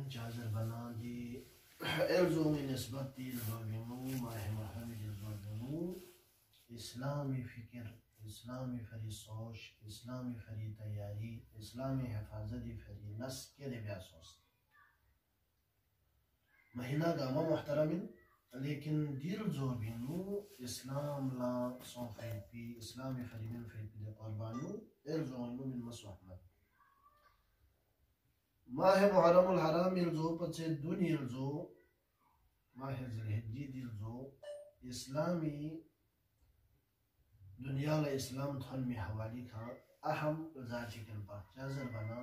جازر بنادي ارزو من نسبتي الزوجنو ما هي محمد الزوجنو اسلامي فكر اسلامي فری سوچ اسلامي فری تیاری اسلامي حفاظتي فری نس كده بياسوس مهنا قاما محترمين लेकिन दिल जो भी नो इस्लाम ला सोफे पी इस्लामी फरीमिन फे पी दे कुर्बानो एल जो नो मिन मसहमत माह मुहर्रम अल हराम इल जो पचे दुनिया जो माह ज़िलहिज्जा दिल जो इस्लामी दुनिया ला इस्लाम थन में हवाली का अहम जाची के पास जाजर बना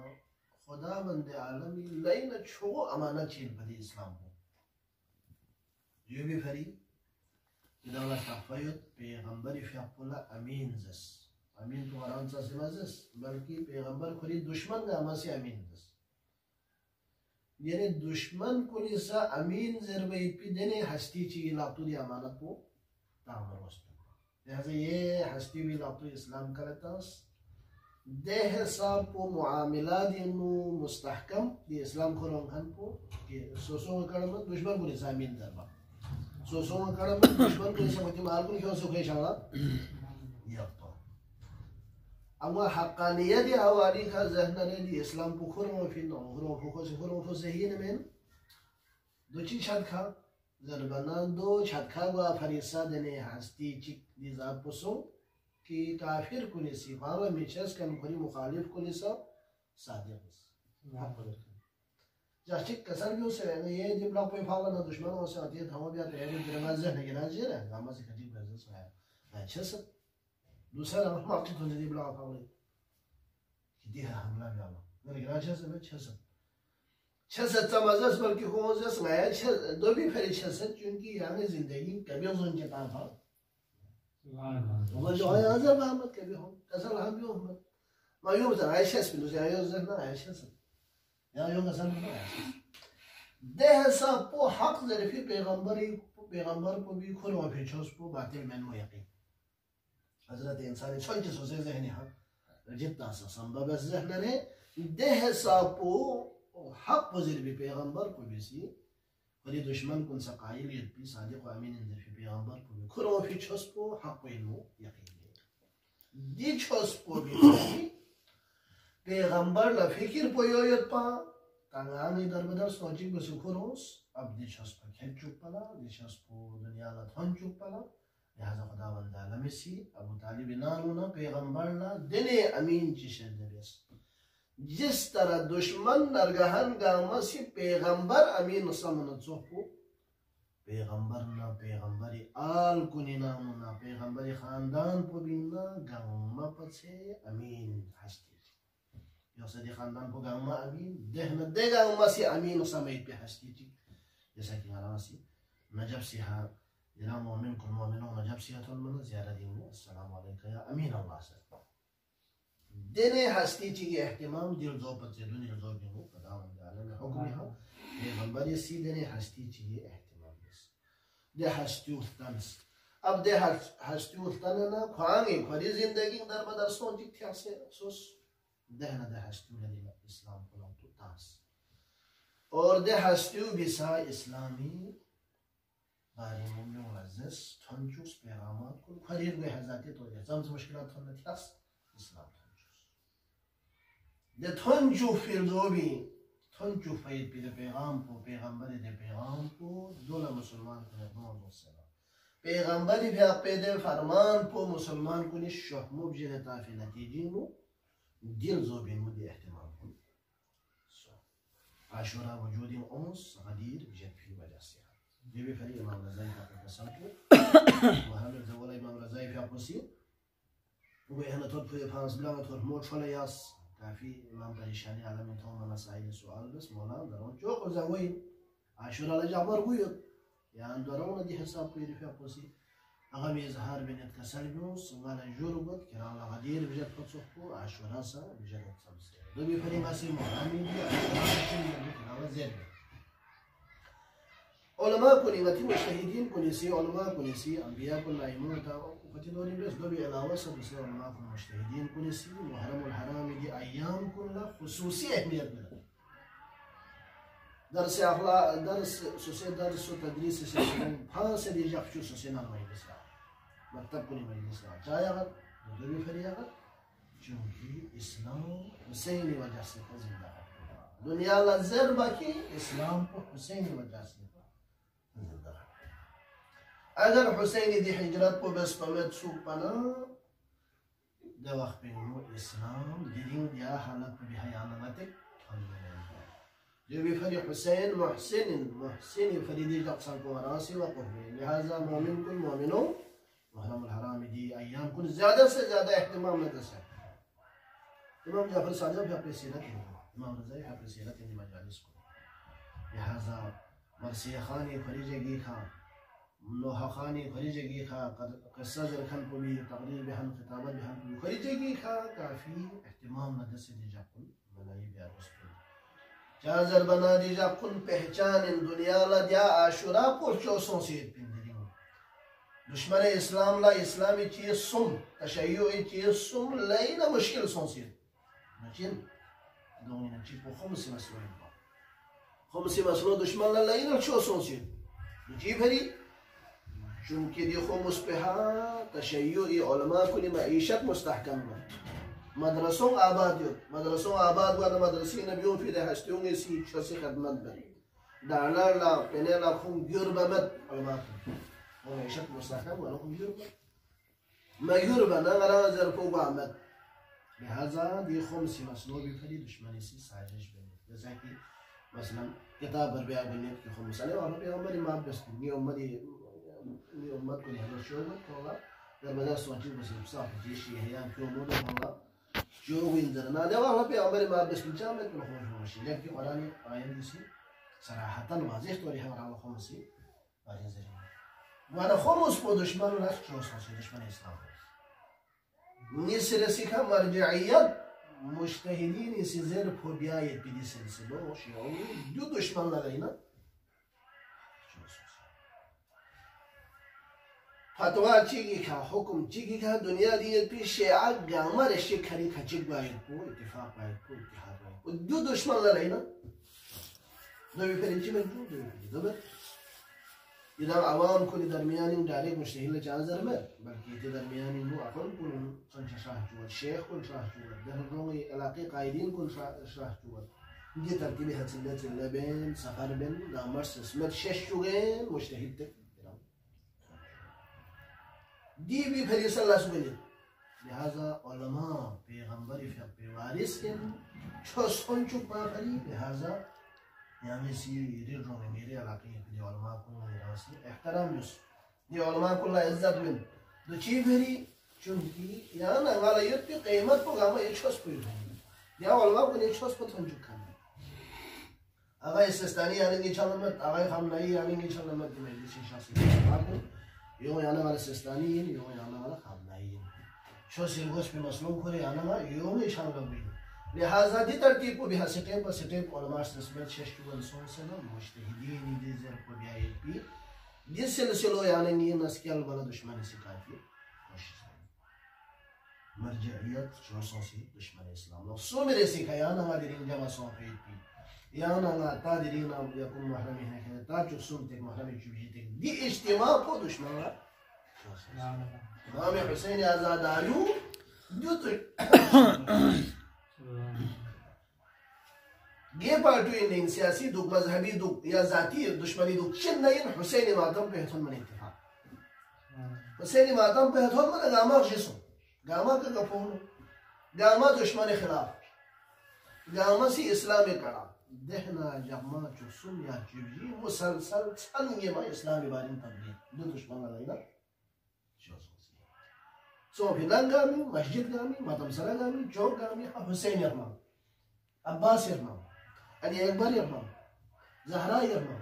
खुदा बंदे आलमी लाइन छो अमाना चीन बदी इस्लाम हो يوبي فري دولة تحفيد بيغمبري في أقولا أمين زس أمين تو هرانسا سمازس بلكي بيغمبر كوري دشمن غاماسي أمين زس يعني دشمن كوري سا أمين زربي بيدني حستي چي لابتو دي أمانت بو تعمل وستو لهذا ये حستي بي لابتو إسلام كالتاس ده حساب بو معاملات إنو مستحكم دي إسلام خلون خان بو سوسو كرمت دشمن كوري سا أمين زربا सोसों का कारण में दुश्मन को ऐसे मत मार को क्यों सुखे शाला ये तो अब वो हक़ानियत या हवाली का ज़हन ने दी इस्लाम पुखर में फिर नो पुखर में सही है में दो चीज़ छत खा ज़रबना दो छत खा वो फरिसा देने हस्ती चिक दिज़ाब पुसो कि काफिर कुलिसी फारा मिचेस के मुखरी मुखालिफ कुलिसा सादिक़ जाचिक कसर भी उसे ये जब लोग पे फाला ना दुश्मनों से आती है धामा भी आते हैं जो दरवाज़े नहीं गिरा जी रहे गामा से कजीब बिज़नेस है अच्छे से दूसरा हम आपकी तो जल्दी ब्लॉक फाले किती है हमला भी आला मेरे गिरा अच्छे से मैं अच्छे से तमाज़स बल्कि कौन से मैं अच्छे दो भी फिर अच्छे से क्योंकि यानी ज़िंदगी कभी उन के ताम था वो जो है आज़ाद बाहमत कभी हो कसर हम भी हो मैं यूँ बता अच्छे से दूसरे आयोजन ज़रना अच्छे से या यूँ कसर में देह सब पो हक ज़रिफ़ी पैगंबर को भी खुल और फिचोस पो बातिल में नो यकीन हज़रत इंसान छोड़ के सोचे ज़हनी हाँ जितना सा संभव है ज़हन ने देह सब पो हक को ज़रिफ़ी पैगंबर को भी सी वली दुश्मन कुन सकाइल ये भी सादिक़ व अमीन ज़रिफ़ी पैगंबर को भी खुल और फिचोस पो हक को इल्मो यकीन दी छोस पो भी पैगंबर ला फिकिर पो योयत पा तांगानी दरबदर सोचिंग को सुखरोस अब दिशस पर खेचुक पला दिशस पो दुनिया ला थंचुक पला लिहाजा खुदा बंदा लमिसी अबू तालिब नानुना पैगंबर ला दिने अमीन चिशर दबियस जिस तरह दुश्मन नरगहन गामसी पैगंबर अमीन समन चोको पैगंबर ना पैगंबरी आल कुनिना मुना पैगंबरी खानदान पो बिना गामा पछे अमीन हस्ती يوصل خاندان को गाँव में अमीन देहन देगा उम्मसी अमीन समय पे हस्ती थी जैसा कि हमारा सी नजब से हाँ जनाब मोमिन कुल मोमिनों नजब से तो मना ज़्यादा दिन में अस्सलाम वालेकुम या अमीन अल्लाह से देने हस्ती थी के एहतिमाम दिल जो पच्चे दुनिया जो भी हो पता होगा अलग हुक्म यहाँ ये बंबारी सी देने हस्ती थी ये एहतिमाम बस दे हस्ती उस्तंस अब दे हस्ती उस्तंस ना ख्वांगे ख्वारी जिंदगी दर बदर सोची थी ऐसे सोच दहना दे हस्तियों ने दिला इस्लाम को लाऊं तो तास और दे हस्तियों भी सा इस्लामी बारे मुम्यों लज़्ज़स थंचुस पैगामात को खरीद गए हज़ाती तो ये जम्स मुश्किलात थोड़ा त्यास इस्लाम थंचुस दे थंचु फिर दो भी थंचु फ़ैद भी दे पैगंबरी दे पैगाम को दोला मुसलमान को ने दोनों मुसलमान पैगंबरी भी आप दे फरमान को मुसलमान को ने शहमुब जिन्हें ताफ़ी नतीजे नो दिल जो भी मुझे एहतिमाम हो आशुरा वजूद उन्स गदीर जब फिर वजह से ये भी फिर इमाम रज़ाई का पसंद हो वहाँ में जब वाला इमाम रज़ाई का पसी वो है ना थोड़ा फिर फांस बिला में थोड़ा मोट फले यास काफ़ी इमाम परेशानी आलम में था मना साइल सवाल बस मौला दरों जो कुछ वही आशुरा ले जामर हुई यान दरों ने दिह साब को ये फिर पसी अगर ये ज़हार बिन्नत का सलबो संगाल जुरुबत किराला गदीर बिजत पसुखो आशुरा सा बिजत सबसे दो भी फरी मासी मोहामी भी आशुरा से किराला ज़ेर उलमा कुनी गति मुश्तहिदीन कुनी सी उलमा कुनी सी अंबिया कुल लाइमों ता गति दोनी बस दो भी अलावा सब से उलमा कुल मुश्तहिदीन कुनी सी मुहर्रम अल हराम की अय्याम कुल ला खुसूसी अहमियत मिला درس أخلاق درس وتدريس سيستم فاس دي جاكشو سينا المجلس مكتب كل مجلس جايا غد دوبي فريا غد چونكي إسلام حسيني وجه سے زندہ ہے دنیا لزر باقی اسلام کو حسینی وجہ سے زندہ ہے اگر حسینی دی ہجرت کو بس پویت سوک پنا دے وقت پہ اسلام دیدین دیا حالت پہ بھی حیانا متک جو بھی فری حسین محسن فریدی جقصان کو مراسی وقفی لہذا مومن کل مومنوں محرم الحرام دی ایام کل زیادہ سے زیادہ احتمام ندس ہے امام جعفر صادق بھی اپنی سیرت ہے امام رضائی اپنی سیرت ہے مجالس کو لہذا مرسی خانی فریجے گی خان نوحہ خانی فریجے گی خان قصہ زرخن کو بھی تقریر بہن خطابت بہن کو بھی فریجے گی خان کافی احتمام ندس دی جاکل ملائی بیار اس کو چازر بنا دی جاکل پہچان ان دنیا لدیا عاشورا پوچھو سون سید پندری دشمن اسلام لا اسلامی چیز سم تشیعی چیز سم لینا مشکل سون سید نچین دونی نچی پو خمسی مسئلہ انبا خمسی مسئلہ دشمن لا لینا چو سون سید نچی بھری چونکہ دی خمس پہا تشیعی علماء کلی معیشت مستحکم با مدرسوں آباد وانا مدرسی نبیوں فی ده هستیوں ایسی چسی خدمت بری دارلار لا پینه لا خون گیر بمد علماء کلی ومعیشت مستحکم وانا خون گیر بمد مگیر بنا غرا زرفو بعمد لہذا دی خمسی مسئلہ بھی فری دشمنی سی سازش بنید جیسا کہ مثلا کتاب بربیع بنید کی خمس علیہ وآلہ پیغمبری ماب بسکن نی امت کو لحظر شعبت ہوگا در مدر سوچی بسی بصاف جیشی حیان کیوں مولا ہوگا جو وینزرنا دے وآلہ پیغمبری ماب بسکن جامعت من خوش موشی لیکن قرآن آیان دیسی صراحتا واضح تولی ہے ورحمہ خمسی واضح زرین وانا خمس پو دشمن لش چوسوسی دشمن اسلام نسر سکا مرجعیت مجتہدین سی زیر پھوبیایت پیدی سلسلو شیعوی دو دشمن لگئینا فتوہ چیگی کا حکم چیگی کا دنیا دیت پی شیعہ گامر شکری کا چک باید کو اتفاق باید کو اتحاد باید کو دو دشمن لگئینا دو بھی پھر انچی مجبور دو بھی دو بر ادھر عوام کو درمیانی ڈائریک مشتہل چانزر میں بلکہ اتنے درمیانی مو اقل کن سنچ شاہ چوت شیخ کن شاہ چوت دہروں علاقی قائدین کن شاہ چوت یہ ترتیب حسنیت لبین سفر بین نامر سسمت شش چوگین مشتہل تک دی بھی پھر صلی اللہ سبیل لہذا علماء پیغمبر فقہ وارث ان چھوس کن چک پا پھری لہذا یعنی سی ریل رو میں میرے علاقے دی علماء کو میراسی احترام یوس دی علماء کو اللہ عزت من دو چی بھری چونکی یعنی انگالا یت پی قیمت پو گاما ایک چھوس پوئی بھری دی علماء کو ایک چھوس پو تھنچک کھانا آغای سستانی آنگی چلمت آغای خامنائی آنگی چلمت دی مجلسی شاسی یوں یعنی والا سستانی یوں یعنی والا خامنائی چھوسی گوش پی مسلوم کھوری یعنی والا یوں ایشان لگوئی لہذا دی ترتیب کو بھی سٹیپ پر سٹیپ علماء سنسبت ششتوال سنسنا مجتہدین دی زر کو بیایت پی دی سلسلو یعنی نین اسکیل والا دشمن سکاتی کوشش مرجعیت چوسوں سے دشمن اسلام لوگ سو میرے سکھا یعنی ہاں دیرین جمع سو پید پی یعنی ہاں تا دیرین یکم محرمی ہے کہ تا چک سن تک محرمی چوبی تک دی اجتماع کو دشمن امام حسین آزاد آلو جو تو گے پارٹوی نہیں سیاسی دکھ مذہبی دکھ یا ذاتی دشمنی دکھ چن نہیں حسین ماتم پہ ہتھون من اتفاق حسین ماتم پہ ہتھون من گاما جسو گاما کا گفون گاما دشمن خلاف گاما سی اسلامی کڑا دہنا جمع چسن یا چبجی مسلسل چن یہ ما اسلامی بارین تبلیغ دو دشمن لگینا سو بلان گامی مسجد گامی ماتم سرا گامی چوک گامی حسین ارمان عباس ارمان علی اکبر ارمان زہرا ارمان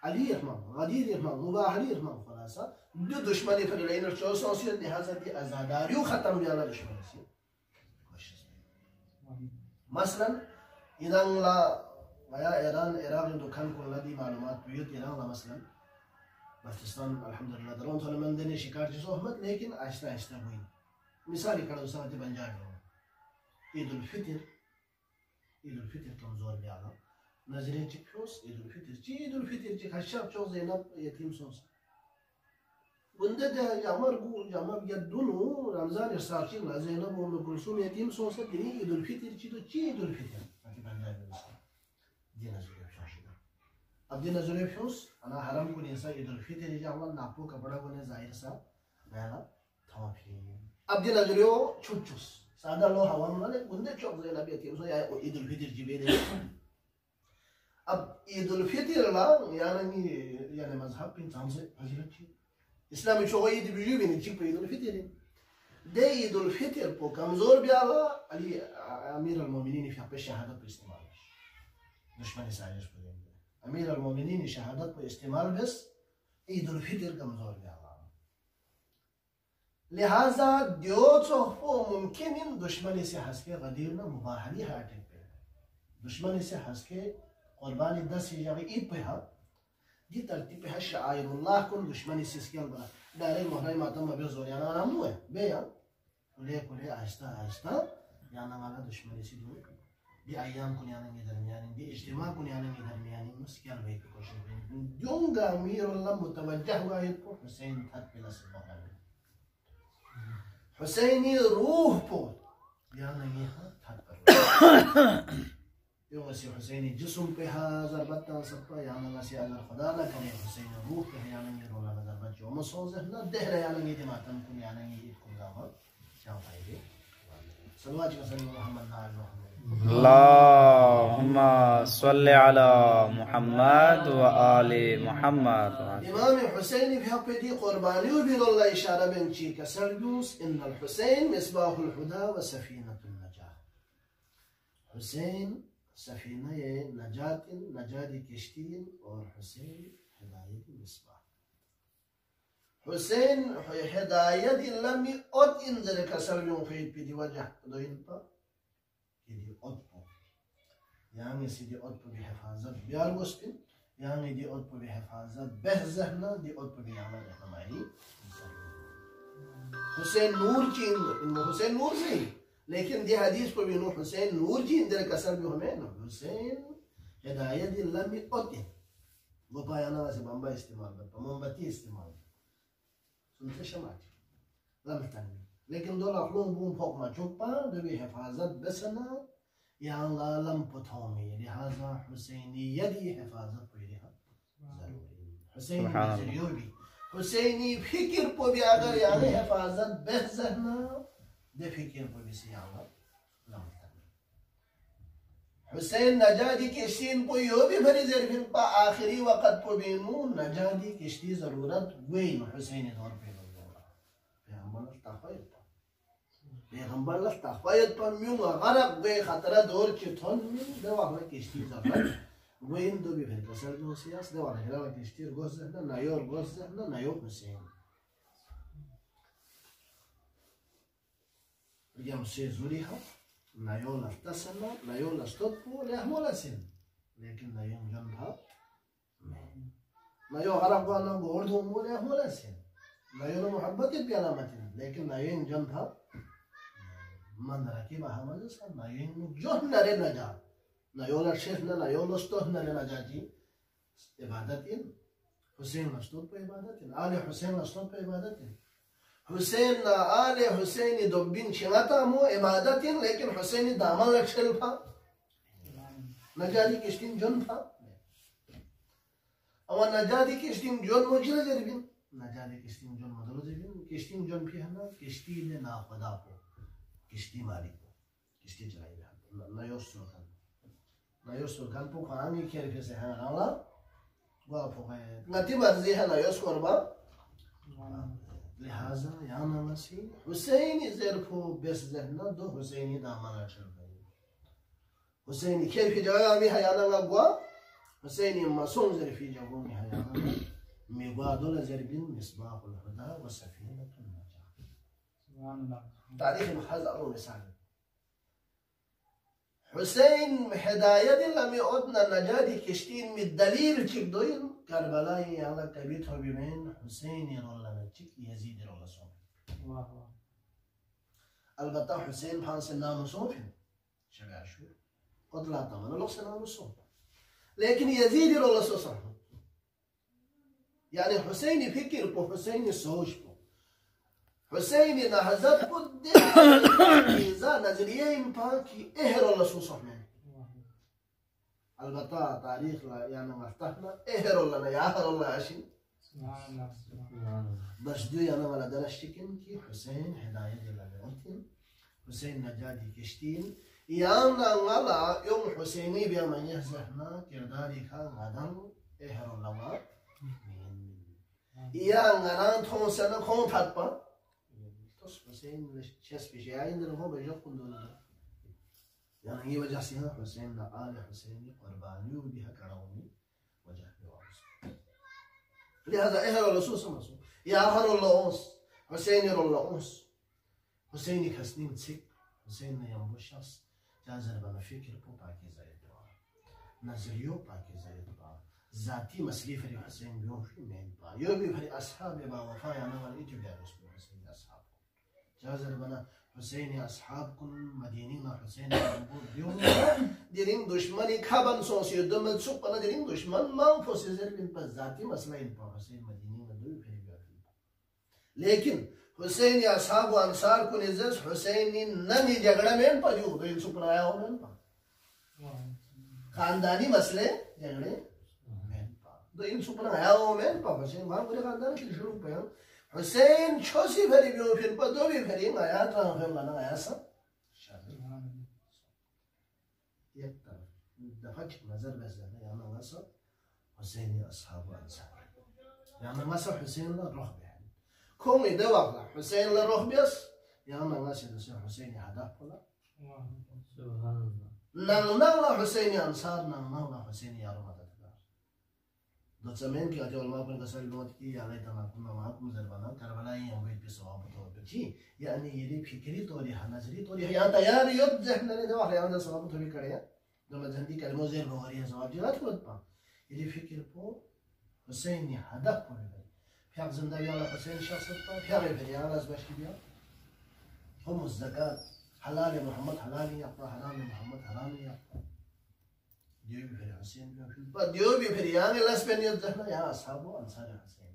علی ارمان غدیر ارمان مباحری ارمان خلاصا دو دشمنی پر لینر چوسوں سے لہذا دی ازاداریو ختم بیانا دشمنی سے مثلا ایران لا ویا ایران عراق دکان کو لدی معلومات بیوت ایران لا مثلا پاکستان الحمدللہ درون تھوڑا مندنے شکار چیز احمد لیکن آہستہ آہستہ ہوئی مثالی کڑا ساتھ بنجا گیا عید الفطر کمزور بیانا नजरे चिक्योस ईदुल फितर ची खशाब चो ज़ैनब यतीम सोस बंदे दे यामर गु यामर यदुनु रमजान इरसाची ला ज़ैनब उम कुलसुम यतीम सोस दिनी ईदुल फितर ची तो ची ईदुल फितर अति बंदा बिल्कुल दिन नजरे शाशिदा अब दिन नजरे फ्योस अना हरम को निसा ईदुल फितर जावा नापो कपड़ा बने जाहिर सा मेला थाफी अब दिन नजरे छुचुस सादा लो हवाम वाले बंदे चौक ज़ैनब यतीम सो या ईदुल फितर जिबेरे अब ईदुल फितर ला यानी मजहब पिन तामसे फजीलत छी इस्लामी चोई ईद बिजू बिन चिक पे ईदुल फितर दे ईदुल फितर पो कमजोर ब्याला अली अमीर अल-मोमिनीन fi पे शहादत पे इस्तेमाल दुश्मन साजिश पे अमीर अल-मोमिनीन शहादत पे इस्तेमाल बस ईदुल फितर कमजोर ब्याला लिहाजा दियो चो पो मुमकिन इन दुश्मन से हंस के गदीर ना मुबाहली हाटे पे दुश्मन से हंस के कुर्बानी 10 जगह ईद पे हा दी तरतीब पे है शाइरुल्लाह कुन दुश्मनी से स्केल बना डायरेक्ट मोहरा मातम में जोरियाना नाम हुए बे या कुले आहिस्ता आहिस्ता याना वाला दुश्मनी से दूर दी अयाम कुन याना के दरमियान दी इज्तिमा कुन याना के दरमियान मुस्किल वे की कोशिश दूंगा अमीरुल्लाह मुतवज्जह हुआ है तो हुसैन था प्लस मोहरा हुसैनी रूह पो याना ये था يوم سي حسيني جسم بها ضربتنا صفا يعني ما سي الله خدا لا كان حسين روح بها يعني يروح على ضربت يوم صوزه لا دهر يعني دي ما تمكن يعني يدكم زمان شو فايده صلوات وسلم محمد على محمد اللهم صل على محمد وآل محمد إمام حسين في حق دي قرباني وبين الله إشارة بنتي كسرجوس إن الحسين مصباح الهدى وسفينة النجاة حسين सफीना नजात किश्तीन और हुसैन हिदायत मिसबाह हुसैन हिदायत लमी ओत इन जरे कसर में फैद पे दी वजह दो इन पर कि दी ओत पो यानी सीधी ओत पे भी हिफाजत बियार मुस्लिम यानी दी ओत पे भी हिफाजत बेहजहना दी ओत पे भी याना रहनुमाई हुसैन नूर की इन हुसैन नूर से लेकिन दी हदीस को भी नो हुसैन नूर जी इंदर कसर भी हमें नो हुसैन हिदायत लमी ओते वो पायाना से बम्बा इस्तेमाल करता मोमबत्ती इस्तेमाल सुनते शमाती लमतनी लेकिन दो लखलों बूम फोक मा चुप्पा दबी हिफाजत बसना या लम पथोमी लिहाजा हुसैनी यदि हिफाजत पे रहा जरूरी हुसैनी हुसैनी फिक्र को भी अगर यानी हिफाजत बेहजहना दे फिक्र को भी सियाला हुसैन नजादी किश्ती को यो भी भरी जरफिन पा आखिरी वक्त को बेनू नजादी किश्ती जरूरत वही हुसैन दौर पे पैगंबर तखवायत पर म्यूं गरक वे खतरा दौर चिथन में दवा में किश्ती जरूरत वही दो भी भरी कसर जो सियास दवा हेरा किश्ती गोज़ना नयोर गोज़ना नयो हुसैन يوم سيزوريها نايولا اتصلنا نايولا استطبو لأهمولا سن لكن نايوم جنبها نايو غرق وانا بوردهم لأهمولا سن نايولا محبتي بيالامتين لكن نايوم جنبها من ركبها مجلسا نايوم جهن لنجا نايولا شيخنا نايولا استهنا لنجاتي عبادتين حسين استطبو عبادتين آل حسين استطبو عبادتين حسين آل حسين دبين شناتا مو عبادتين लेकिन حسين दामन लक्षल था नजादी किस्तिन जोन था और नजादी किस्तिन जोन मुझे जरबिन नजादी किस्तिन जोन मदलो जरबिन किस्तिन जोन भी है ना किस्ती ने ना खुदा को किस्ती मालिक को किस्ती चलाई है नयो सुल्तान को खाने के लिए से है ना वो फोके नती मर्जी है नयो सुरबा लिहाजा यहाँ नमसी हुसैनी ज़रफ़ो बेस ज़हना दो हुसैनी दामाना चलते हुसैनी खेल की जगह में हयाना लगवा हुसैनी मसूम ज़रफ़ी जगहों में हयाना मिवादुल ज़रबिन मिस्बाहुल हुदा व सफ़ीनतुन नजाह तारीख़ में हज़ारों मिसाल हुसैन हिदायत लमी उतना नजादी किश्तीन में दलील चिक दोइन करबलाई याना कबीर हो बिमेन हुसैन रोला चिक यजीद रोला सो वाह वाह अलबत्ता हुसैन फान से नाम सोफिन शगाशु قدلا तमन लोग से नाम सो लेकिन यजीद रसूल यानी हुसैनी फिक्र को, हुसैनी सोच को, हुसैनी नहज़त को देखा नजरिए इन पर की एहर रसूल में अलबत्ता तारीख ला यानी मफ्तहना एहर ला याहर ला आशिन बस जो यानी वाला दरश्तिकिन की हुसैन हिदायत दिलावेंतिन हुसैन नजादी किश्तीन याना वाला यौम हुसैनी बिया मन यहज़हना किरदारी का गादम एहर लवा या ngana thong sana khong that pa tos Hussein chess पिछाई Inder हो बेजो कुंदोना यानी ये वजह से हुसैन ना आल हुसैन कुर्बानियों भी कराऊंगी वजह पे वापस लिहाजा एहर रसूल समझो या हर लोस हुसैन रोलोस हुसैन खसनीन सिक हुसैन ने यमबुशस जाजर बना फिक्र को पाके जायद नजरियो पाके जायद ذاتي مسلي فري حسين بيوم في مين با يوبي فري أصحابي با وفاء أنا والإيتو بيارس حسين أصحاب جازر بنا حسين أصحابكم مدينينا حسين بيوم ديرين دشمني كابن صوصي دمت سوق أنا ديرين دشمن ما فوسيزر بين بس ذاتي مسلين با حسين مدينينا دوي فري بيارس لكن حسين أصحاب وأنصار كون إزاز حسين نني جغرا مين با جو دوين سوق رايا هو مين با خانداني مسلة جغرا तो इन सुपना आया हो मैं पापा से वहाँ पूरे खानदान की शुरू पे हम हुसैन छोसी भरी भी हो फिर पर दो भी भरी आया तो फिर लाना आया सब शादी एक तरफ दफा की नजर बस जाने यहाँ ना सब हुसैन या असहाब अंसार यहाँ ना सब हुसैन ला रोह बहन कौन इधर वाला हुसैन ला रोह बस यहाँ ना से दूसरे हुसैन या हदा पला नंगना ला हुसैन या अंसार नंगना ला हुसैन या रोह दो समय की अजय उल्मा पर कसर लोट की याले तमाकुम माकुम ज़रबाना करबला ये हम भी सवाब तो बची यानी ये फिक्री तो ये नजरी तो ये यहाँ तैयार युद्ध जहन ने दवा यहाँ सवाब तो भी करे जो मजहबी कलमों से रोहरी है सवाब जिला तो पा ये फिक्र को हुसैन ने हदफ को ले फिर ज़िंदगी वाला हुसैन शख्स पर फिर फिर यार आज बशी दिया हम ज़कात हलाल मोहम्मद हलाल या हराम मोहम्मद हराम या दियो भी फिर हुसैन भी फिर पर दियो भी फिर यहाँ के लास्ट पे नहीं होता है यहाँ असहाबो अंसार हुसैन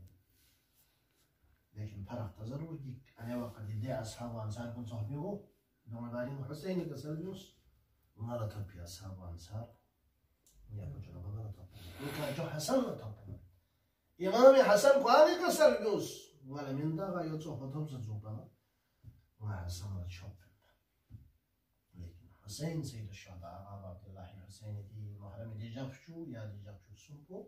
लेकिन फर्क तो ज़रूर कि अने वक्त जिधे असहाबो अंसार कौन सा हो दोनों बारी में हुसैन का सल्यूस उन्हारा तो भी असहाबो अंसार या कुछ ना बदला तो उनका जो हसन था इमाम हसन को आने का सल्यूस वाला मिंदा का यो तो होता है ज़रूर ना वहाँ हसन और शौक हुसैन सैयद शुहदा आबा अब्दुल्लाह हुसैन दी महरम दिजाफशु या दिजाफशु सुको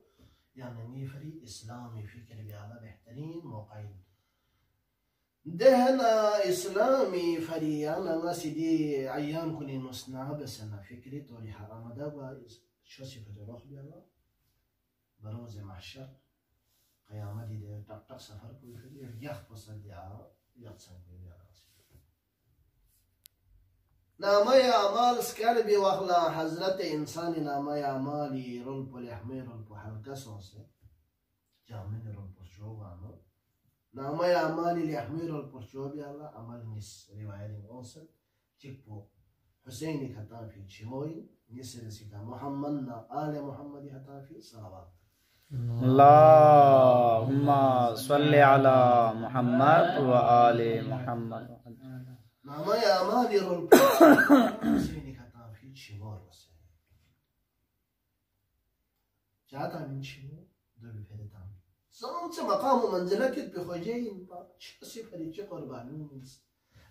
यानी नीफरी इस्लामी फिक्र बियाला बेहतरीन मौका दहना इस्लामी फरियाना नसीदी अय्याम कुनी नुस्ना बसना फिक्री तो लिहा आमदा शो सिफत रोह बियाला बरोज महशर क़यामत दे टक टक सफर कोई फिर यह पसंद दिया यक्सन कोई बियाला नामाय अमाल स्कैल भी वाखला हज़रत इंसानी नामाय अमाली रोल पुले हमें रोल पु हल्का सोचे जामिन रोल पु जोगानो नामाय अमाली ले हमें रोल पु जोबी अल्लाह अमल निस रिवायत औसत चिप्पो हुसैन खता फी चिमोई निसर सिका मोहम्मद ना आले मोहम्मद खता फी सलावत अल्लाहुम्मा सल्ली अला मुहम्मद व आले मुहम्मद नामाय अमाली रोल हुसैन खता फी चिमोर वसे जाता min चिमो दो भी फेरे ताम ज़रूर से मकाम मंजिला कित पे खोजें पा चीज़ फरीचे कुर्बानी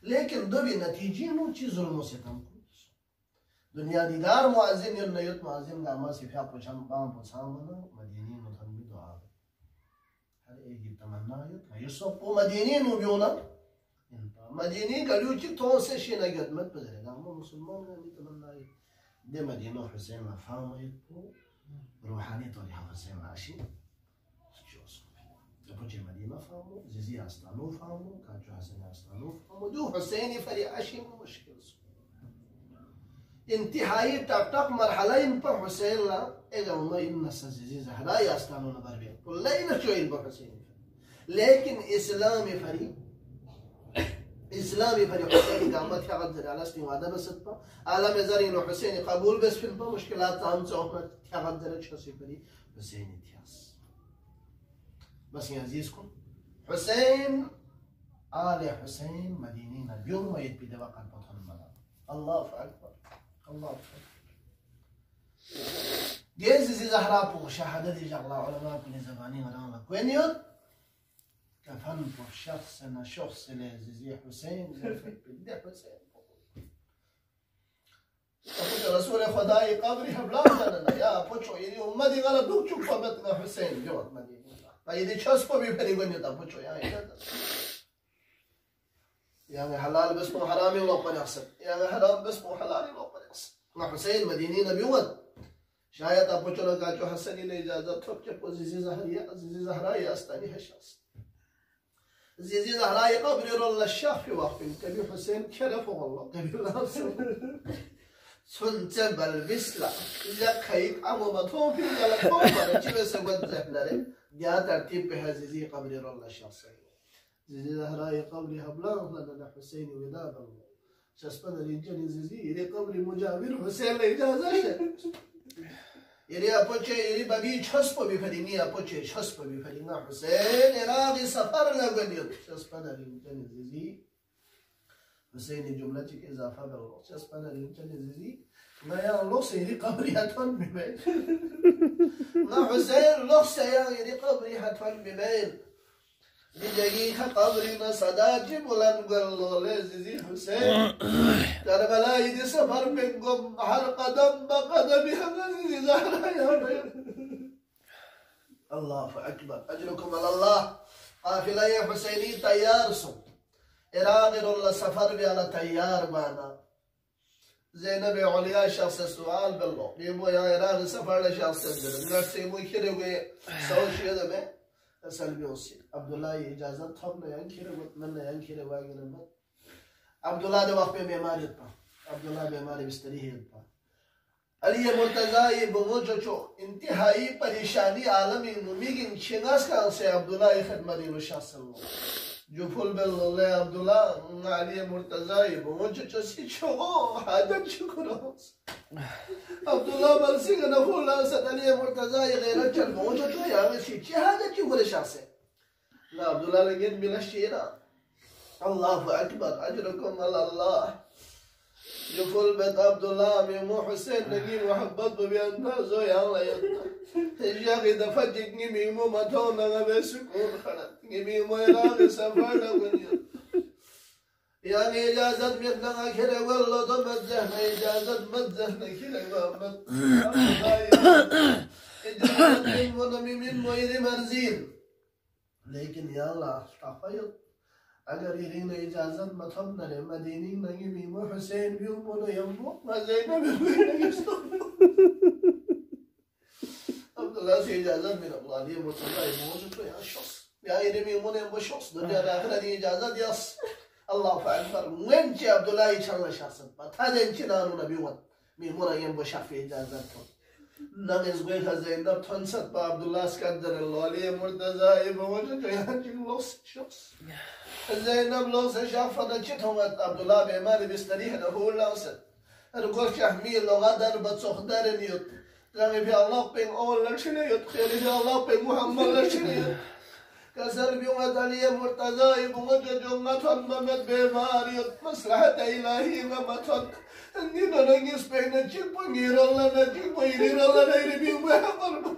लेकिन दो भी नतीजे नो चीज़ ज़ुल्मों से तम को दुनिया दीदार मुआज़िन या नयत मुआज़िन गामा सिफ़ा पुछाम बाम पुछाम ना मदीनी मुतम्मी दुआ हर एक की तमन्ना है ना ये सब को मदीनी नो बियोना मदीनी कल्यूची तो से शीना गदमत बजरे गामा मुसलमान का भी तमन्ना है दे मदीना हुसैन ना फाम है तो रूहानी तो लिहा हुसैन आशी بوجه مدينة فهموا زيزي أستانو فهموا كاجو حسن أستانو فهموا دو حسيني فري أشين مشكلة انتهائي تقطق مرحلين بر حسين لا إذا ما ينسى زيزي زهراء أستانو نبربين كل لا ينشوين بر حسين لكن إسلامي فري إسلامي فري حسين قامت يا غد على سني وهذا بس تبا عالم زارين وحسين قبول بس في مشكلات هم تعمل يا غد شخصي فري حسين تياس بس يا عزيزكم حسين آل حسين مدينين اليوم ما يتبي دواقع بطن الملام الله أكبر الله أكبر جيز زهراء وشاهدة دي جعل علماء كل زمانين غرام وين يود كفن شخص أنا شخص لزي حسين بدي حسين أقول رسول خداي قبري هبلا يا بوشو يدي أمتي غلط دوك شوف فبتنا حسين جوات مدينة فيدي شاسبو بيفري غني تبوشو يعني حلال بس مو حرامي ولا قناصر يعني حرام بس مو حلال ولا قناصر ما حسين مدينين بيوت شايد أبوشو لقى جو حسني لإجازة توك زيزي زهراء أستاني هالشخص زيزي زهراء قبري رول الشاف في وقت كبير حسين كرف والله كبير ناصر سنتم بالبسلة إذا خيك أمو مطوم في الغلطوم أنا جيب سبت زهنالي جاء ترتيب بها زيزي قبري رول الشخص زيزي زهراء قبري هبلان لنا حسين وداب الله شسبنا لجني زيزي يلي قبري مجابر حسين لإجازة يري أبوچه يري بابي چسبو بفريني أبوچه چسبو بفرينا حسين إراغي سفر لغنيو چسبنا لنجن زيزي حسين جملة چك إضافة بالله چسبنا لنجن زيزي نايا الله سيري قبري هتفن ببين نا حسين الله سيري قبري هتفن ببين لجيك قبرنا صداجي بلن قلو لزيزي حسين كربلا يدي سفر منكم هر قدم بقدمها زيزي زهرا يا بين الله أكبر أجركم على الله قافلة يا حسيني تيار سو إراغر الله سفر بيانا تيار بانا زينب عليا شخص سؤال بالله يبو يا إراغ سفر لشخص الدرم نرسي مو كيرو سوشي دمي سلبي وسيل عبد الله إجازة ثمنا ينكر ومن ينكر واجنا عبد الله ده وقت بيمار يطلع عبد الله بيمار بيستريح يطلع علي مرتضى بموجو انتهائي پریشانی عالمی نمیگین شناس کان سے عبد الله خدمت رسول الله جو فل بالله عبد الله علي مرتضى بموجو سی چو حاجت شکر عبد الله بلسيغ نقول لا أسد علي مرتضى غير الجل موجود يا مشي شيء هذا كي ولا شخص لا عبد الله لقيت بلا شيرا الله أكبر أجركم على الله يقول بيت عبد الله ميمو حسين نجيب وحبط بيانتا زوي الله ينتا تجاغي دفجك ميمو متونا غبسكون خلط ميمو يراغي سفرنا ونيا يعني إجازة ميقنا كده والله تمزحنا إجازة مزحنا كده محمد إجازة من مويد مرزين لكن يا الله تخيل أجر يرينا إجازة مطمنا لمدينين نجي ميمو حسين بيومنا يمو ما زينا بيومنا يستغفر عبد الله سي إجازة من الله لي مرتضى يموت يا شخص يا إيدي ميمونا يمو شخص دنيا الآخرة دي إجازة يس الله أكبر وين جي عبد الله يشان شخصا هذا يمكن أن نبيون ميمونا يمو شافي إجازة نغز غير زينب تنسد عبد الله سكندر الله لي مرتضى يموت يا لوس شخص زينب لوس شافنا جتهم عبد الله بيماري بيستريح له لوس القول كحمي لغة در بتصخدر نيوت لغي في الله بين أول لشني يدخل في الله بين محمد لشني كسر بيوم علي مرتضى يبغى جمعة محمد بيماري مصلحة إلهي محمد إني نرجس بين الجيب وغير الله نجيب وغير الله نيري بيوم محمد